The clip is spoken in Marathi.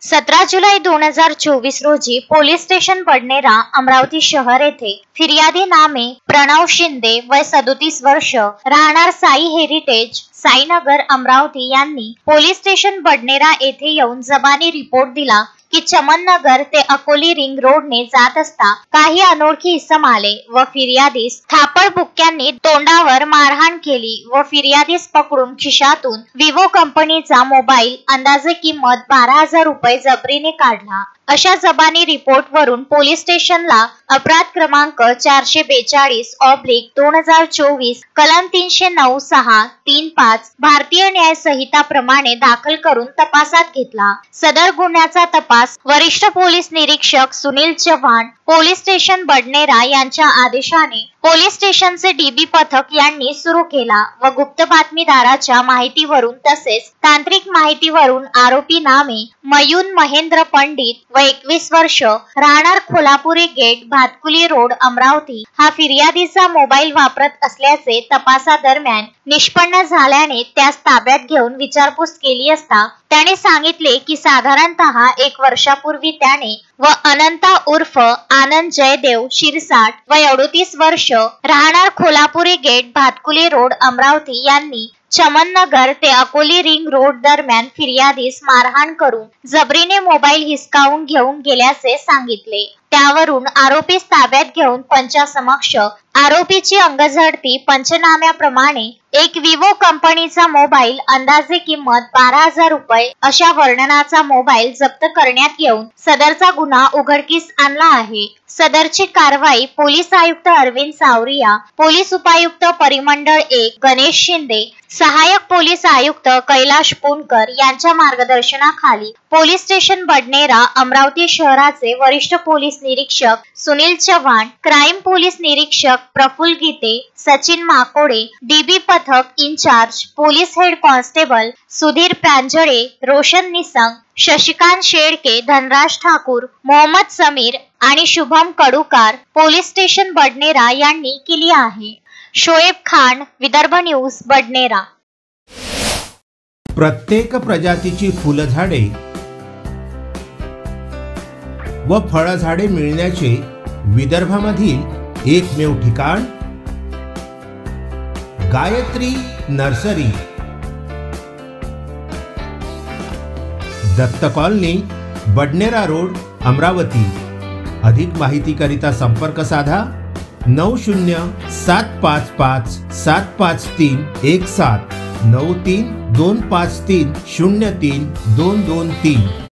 17 जुलै 2024 रोजी पोलीस स्टेशन बडनेरा अमरावती शहर येथे फिर्यादी नामे प्रणव शिंदे वय 37 वर्ष राहणार साई हेरिटेज साईनगर अमरावती यांनी पोलीस स्टेशन बडनेरा येथे येऊन जबानी रिपोर्ट दिला की चमननगर ते अकोली रिंग रोडने जात असता काही अनोळखी इसम आले व फिर्यादीस थापड बुक्क्यांनी तोंडावर मारहाण केली व फिर्यादीस पकडून खिशातून विवो कंपनीचा मोबाईल अंदाजे किंमत 12,000 रुपये जबरीने काढला। अशा जबानी रिपोर्ट वरून पोलीस स्टेशनला अपराध क्रमांक 442/2024 कलम 309(6)(3)(5) भारतीय न्याय संहिता प्रमाणे दाखल करून तपासात घेतला। सदर गुन्ह्याचा तपास वरिष्ठ पोलीस निरीक्षक सुनील चव्हाण पोलीस स्टेशन बडनेरा यांच्या आदेशाने पोलीस स्टेशनचे डीबी पथक यांनी सुरू केला व गुप्त बातमीदाराच्या माहितीवरून तसेच तांत्रिक माहितीवरून आरोपी नामे मयून महेंद्र पंडित व 21 वर्ष राहणार खोलापुरी गेट भातकुली रोड अमरावती हा फिर्यादीचा मोबाईल वापरत असल्याचे तपासादरम्यान निष्पन्न झाल्याने त्यास ताब्यात घेऊन विचारपूस केली असता त्याने सांगितले की साधारणतः 1 वर्षापूर्वी त्याने व अनंता उर्फ आनंद जयदेव शिरसाट व 38 वर्ष राहणार खोलापुरी गेट भातकुली रोड अमरावती यांनी चमननगर ते अकोली रिंग रोड दरम्यान फिर्यादीस मारहाण करून जबरीने मोबाईल हिसकावून घेऊन गेल्याचे सांगितले। त्यावरून आरोपीस ताब्यात घेऊन पंचासमक्ष आरोपीची अंगझडती पंचनाम्याप्रमाणे एक विवो कंपनीचा मोबाईल अंदाजे किंमत 12,000 रुपये अशा वर्णनाचा मोबाईल जप्त करण्यात येऊन सदरचा गुन्हा उघडकीस आणला आहे। सदरची कारवाई पोलीस आयुक्त अरविंद सावरिया, पोलीस उपायुक्त परिमंडळ 1 गणेश शिंदे, सहाय्यक पोलीस आयुक्त कैलाश पुणकर यांच्या मार्गदर्शनाखाली पोलीस स्टेशन बडनेरा अमरावती शहराचे वरिष्ठ पोलीस निरीक्षक सुनील चव्हाण, क्राइम पोलीस निरीक्षक प्रफुल्ल गीते, सचिन माकोडे, डीबी पथक incharge police head constable Sudhir Pranjale, Roshan Nisang, Shashikant Shelke, Dhanraj Thakur, Mohammad Sameer आणि शुभम कडुकार पोलीस स्टेशन बडनेरा यांनी केली आहे। शोएब खान, विदर्भ न्यूज, बडनेरा। प्रत्येक प्रजातीची फुलझाडे व फळझाडे मिळण्याचे विदर्भामधील एकमेव ठिकाण Gayatri nursery, Datta colony, Badnera road, Amravati. अधिक माहितीकरिता संपर्क साधा 9075575317 9325303223।